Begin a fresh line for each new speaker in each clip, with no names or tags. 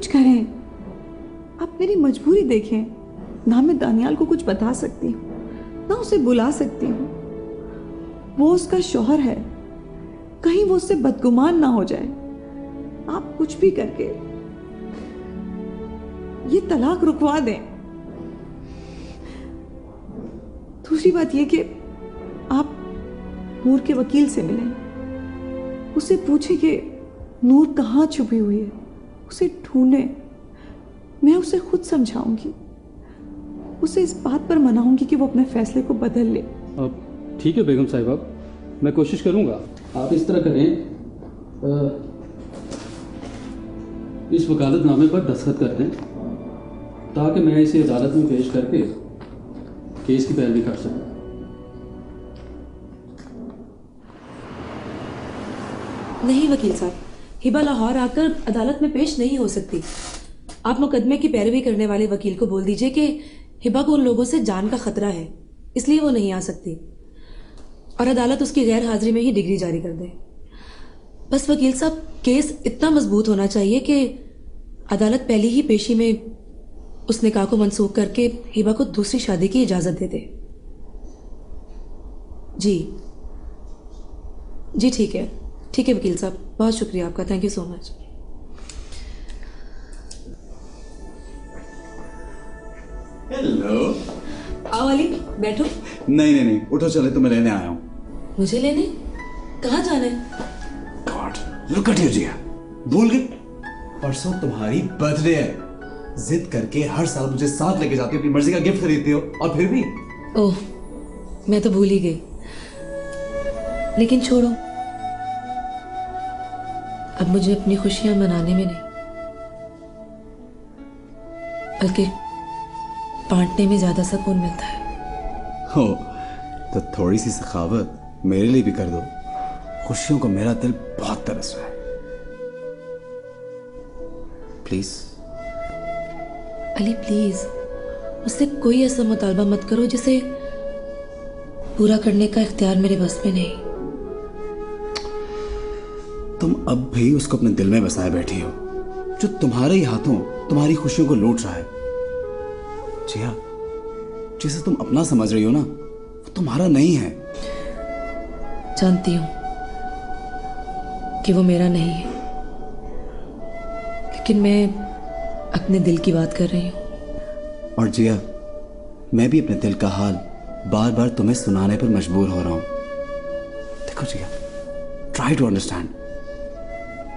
कुछ करें, आप मेरी मजबूरी देखें। ना मैं दानियाल को कुछ बता सकती हूँ, ना उसे बुला सकती हूँ। वो उसका शौहर है, कहीं वो उससे बदगुमान ना हो जाए। आप कुछ भी करके ये तलाक रुकवा दें। दूसरी बात यह कि आप नूर के वकील से मिलें, उससे पूछें कि नूर कहाँ छुपी हुई है, उसे ढूंढें। मैं उसे खुद समझाऊंगी, उसे इस बात पर मनाऊंगी कि वो अपने फैसले को बदल ले।
अब ठीक है बेगम साहिबा, मैं कोशिश करूंगा। आप इस तरह करें, इस वकालतनामे पर दस्तखत कर दें ताकि मैं इसे अदालत में पेश करके केस की पैरवी कर सकूं।
नहीं वकील साहब, हिबा लाहौर आकर अदालत में पेश नहीं हो सकती। आप मुकदमे की पैरवी करने वाले वकील को बोल दीजिए कि हिबा को उन लोगों से जान का खतरा है, इसलिए वो नहीं आ सकती, और अदालत उसकी गैर हाजिरी में ही डिग्री जारी कर दे। बस वकील साहब, केस इतना मजबूत होना चाहिए कि अदालत पहली ही पेशी में उस निकाह को मनसूख करके हिबा को दूसरी शादी की इजाजत दे दे। जी जी, ठीक है वकील साहब, बहुत शुक्रिया आपका, thank you so much.
Hello.
आओ अली, बैठो।
नहीं, उठो, चले, तुम्हें लेने आया हूँ।
मुझे लेने? कहाँ जाना है?
गॉड, लुक एट यू जिया, भूल गई? परसों तुम्हारी बर्थडे है। जिद करके हर साल मुझे साथ लेके जाती हो, अपनी मर्जी का गिफ्ट खरीदती हो, और फिर भी।
ओह, मैं तो भूल ही गई। लेकिन छोड़ो, अब मुझे अपनी खुशियां मनाने में नहीं बल्कि बांटने में ज्यादा सुकून मिलता है।
हो तो थोड़ी सी सखावत मेरे लिए भी कर दो। खुशियों को मेरा दिल बहुत तरस रहा है। प्लीज
अली, प्लीज मुझसे कोई ऐसा मुतालबा मत करो जिसे पूरा करने का इख्तियार मेरे बस में नहीं।
तुम अब भी उसको अपने दिल में बसाए बैठी हो, जो तुम्हारे ही हाथों तुम्हारी खुशियों को लूट रहा है। जिया, जिसे तुम अपना समझ रही हो ना, वो तुम्हारा नहीं है।
जानती हूं कि वो मेरा नहीं है, लेकिन मैं अपने दिल की बात कर रही हूं।
और जिया, मैं भी अपने दिल का हाल बार बार तुम्हें सुनाने पर मजबूर हो रहा हूं। देखो जिया, ट्राई टू अंडरस्टैंड।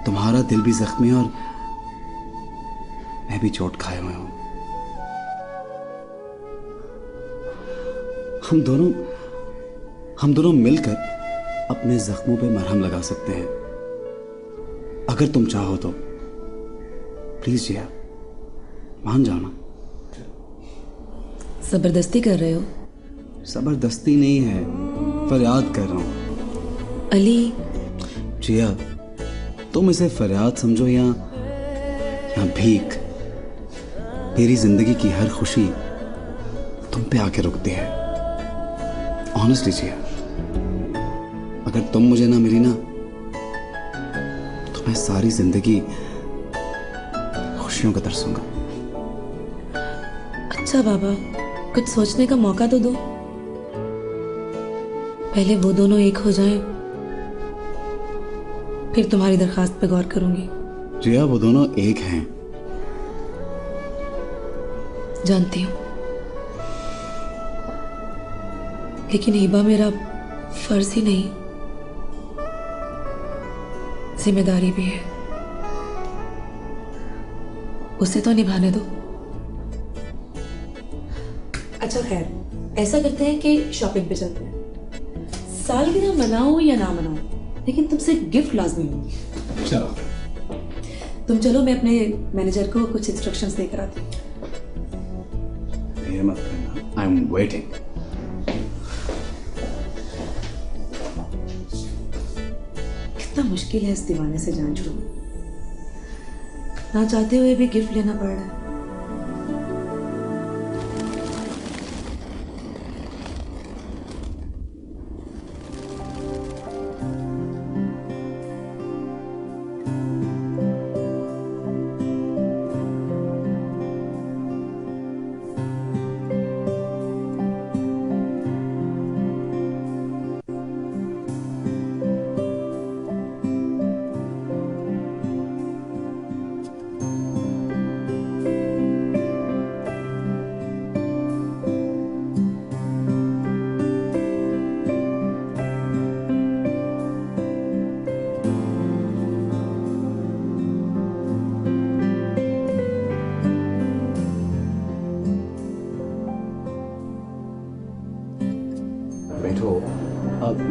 तुम्हारा दिल भी जख्मी और मैं भी चोट खाए हुए हूं। हम दोनों मिलकर अपने जख्मों पे मरहम लगा सकते हैं, अगर तुम चाहो तो। प्लीज जिया, मान जाओ ना।
जबरदस्ती कर रहे हो?
जबरदस्ती नहीं है, फरियाद कर रहा हूं।
अली,
जिया, तुम इसे फरियाद समझो या भीख, मेरी जिंदगी की हर खुशी तुम पे आके रुकती है। ऑनेस्टली जिया, अगर तुम मुझे ना मिली ना, तो मैं सारी जिंदगी खुशियों का तरसूंगा।
अच्छा बाबा, कुछ सोचने का मौका तो दो। पहले वो दोनों एक हो जाएं, फिर तुम्हारी दरखास्त पे गौर करूंगी।
जिया, वो दोनों एक हैं।
जानती हूं, लेकिन हिबा मेरा फर्ज ही नहीं, जिम्मेदारी भी है। उसे तो निभाने दो। अच्छा खैर, ऐसा करते हैं कि शॉपिंग पे चलते हैं। सालगिरह मनाओ या ना मनाओ, लेकिन तुमसे गिफ्ट लाजमी होगी।
चलो।
तुम चलो, मैं अपने मैनेजर को कुछ इंस्ट्रक्शंस देकर आती हूँ।
देर मत करना, आई एम वेटिंग।
कितना मुश्किल है इस दीवाने से जान छुड़ाना, ना चाहते हुए भी गिफ्ट लेना पड़ रहा है।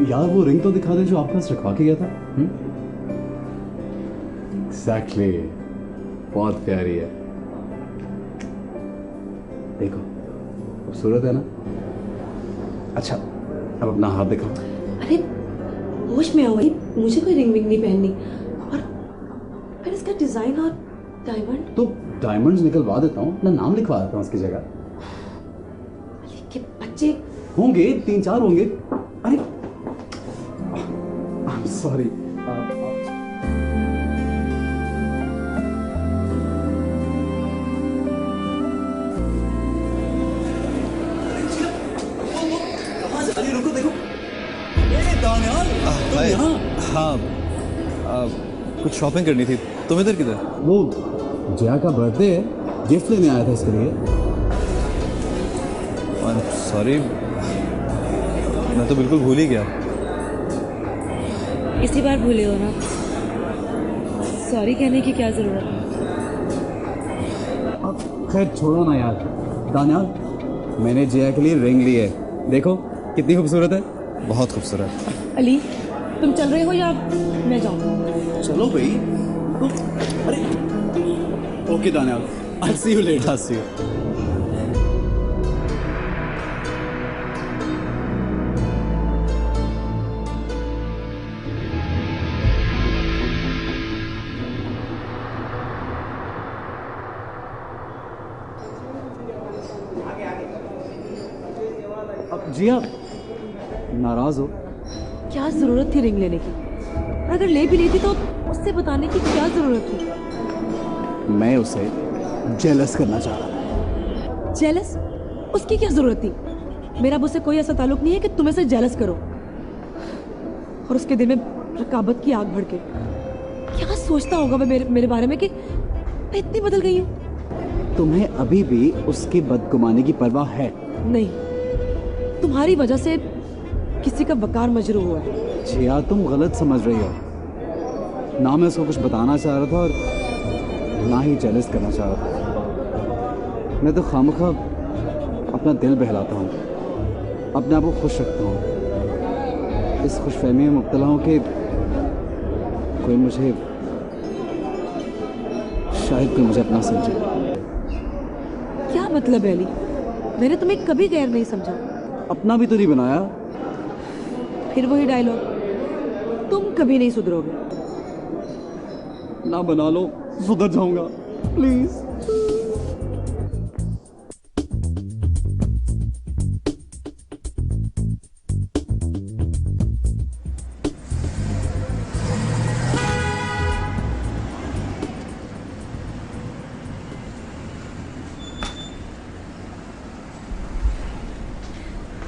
यार वो रिंग तो दिखा दे जो आपके पास रखवा के गया था। एग्जैक्टली, बहुत प्यारी है। देखो खूबसूरत है ना। अच्छा अब अपना हाथ दिखाओ।
अरे होश में आओ भाई, मुझे कोई रिंग विंग नहीं पहननी। और फिर इसका डिजाइन और डायमंड।
तो डायमंड्स निकलवा देता हूँ, अपना नाम लिखवा देता हूँ उसकी जगह।
अली के बच्चे
होंगे 3-4 होंगे। अरे सॉरी। रुको देखो।
हाय। हाँ कुछ शॉपिंग करनी थी। तुम इधर किधर?
वो जया का बर्थडे है, गिफ्ट लेने आया था इसके लिए।
सॉरी, मैं तो बिल्कुल भूल ही गया।
इसी बार भूले हो ना, सॉरी कहने की क्या जरूरत है।
अब खैर छोड़ो ना यार। दानियाल, मैंने जया के लिए रिंग ली है, देखो कितनी खूबसूरत है।
बहुत खूबसूरत।
अली तुम चल रहे हो या मैं जाऊँ?
चलो भाई। अरे okay Daniyal, I see you later.
See you.
अब जिया नाराज हो?
क्या जरूरत थी रिंग लेने की? और अगर ले भी लेती तो उससे बताने की क्या जरूरत थी?
मैं उसे जेलस करना चाह रहा था।
जेलस? उसकी क्या जरूरत थी? मेरा अब उससे कोई ऐसा ताल्लुक नहीं है कि तुम ऐसे जेलस करो। और उसके दिल में रकाबत की आग भड़के। क्या सोचता होगा वह मेरे बारे में कि मैं इतनी बदल गई हूँ?
तुम्हें अभी भी उसकी बदगुमानी की परवाह है?
नहीं, तुम्हारी वजह से किसी का वकार मजरू हुआ है।
जिया तुम गलत समझ रही हो। ना मैं उसको कुछ बताना चाह रहा था और ना ही जेलस करना चाह रहा था। मैं तो खामखा अपना दिल बहलाता हूँ, अपने आप को खुश रखता हूँ। इस खुशफहमी में मुब्तला हूँ कि कोई मुझे अपना समझे।
क्या मतलब है अली? मैंने तुम्हें कभी गैर नहीं समझा।
अपना भी तो नहीं बनाया।
फिर वही डायलॉग, तुम कभी नहीं सुधरोगे।
ना बना लो, सुधर जाऊंगा प्लीज।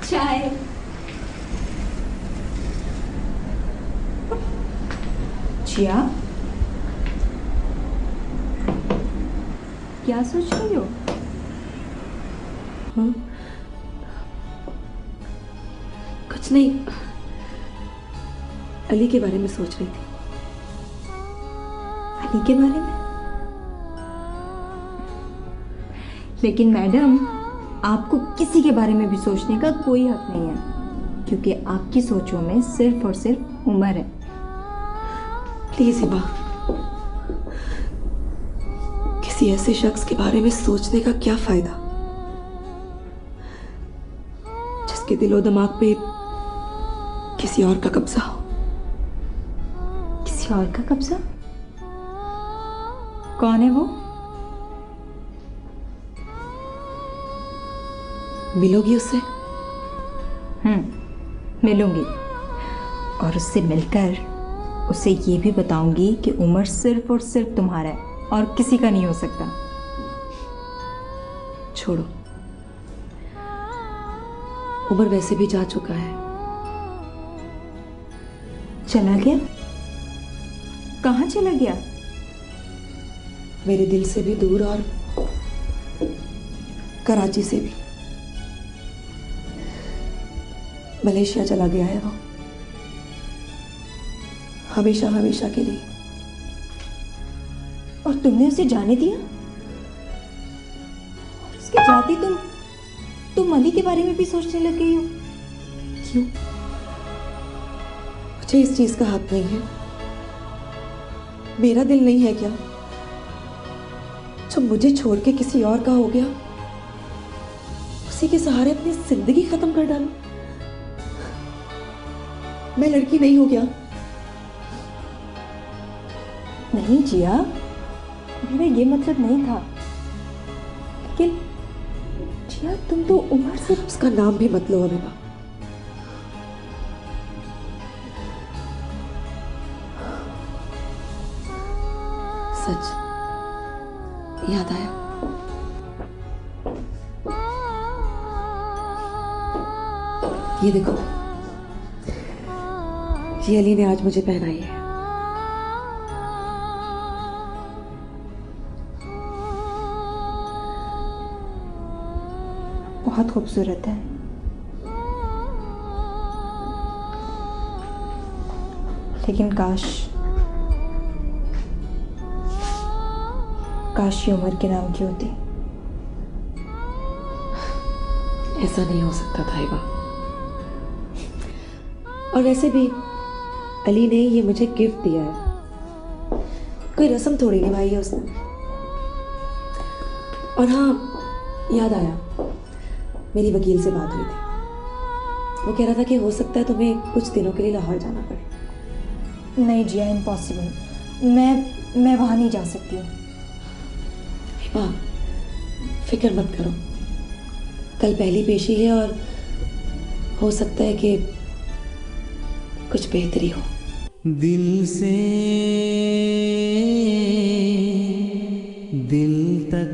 चाय। जिया, क्या सोच रही हो?
हाँ? कुछ नहीं, अली के बारे में सोच रही थी।
अली के बारे में? लेकिन मैडम, आपको किसी के बारे में भी सोचने का कोई हक नहीं है, क्योंकि आपकी सोचों में सिर्फ और सिर्फ उम्र है।
प्लीज हिबा, किसी ऐसे शख्स के बारे में सोचने का क्या फायदा जिसके दिलो दिमाग पे किसी और का कब्जा हो।
किसी और का कब्जा? कौन है वो?
मिलोगी उससे?
मिलूंगी, और उससे मिलकर उसे ये भी बताऊंगी कि उमर सिर्फ और सिर्फ तुम्हारा है और किसी का नहीं हो सकता।
छोड़ो, उमर वैसे भी जा चुका है।
चला गया? कहाँ चला गया?
मेरे दिल से भी दूर और कराची से भी। मलेशिया चला गया है वो, हमेशा हमेशा के लिए।
और तुमने उसे जाने दिया? और उसके जाते तुम अली के बारे में भी सोचने लग गई हो।
क्यों?
मुझे इस चीज का हक नहीं है। मेरा दिल नहीं है क्या जो मुझे छोड़ के किसी और का हो गया, उसी के सहारे अपनी जिंदगी खत्म कर डालूं? मैं लड़की नहीं हूं क्या?
नहीं जिया, मेरा ये मतलब नहीं था। लेकिन जिया तुम तो उम्र से
उसका नाम भी मत लो अभिबा। सच याद आया, ये देखो, ये अली ने आज मुझे पहनाई है।
बहुत खूबसूरत है। लेकिन काश ये उम्र के नाम की होती।
ऐसा नहीं हो सकता था हिबा। और वैसे भी अली ने ये मुझे गिफ्ट दिया है, कोई रस्म थोड़ी निभाई है उसने। और हाँ, याद आया, मेरी वकील से बात हुई थी। वो कह रहा था कि हो सकता है तुम्हें कुछ दिनों के लिए लाहौर जाना पड़े।
नहीं जिया, इम्पॉसिबल। मैं वहां नहीं जा सकती हूँ।
हिबा, फिक्र मत करो, कल पहली पेशी है और हो सकता है कि कुछ बेहतरी हो।
दिल से दिल तक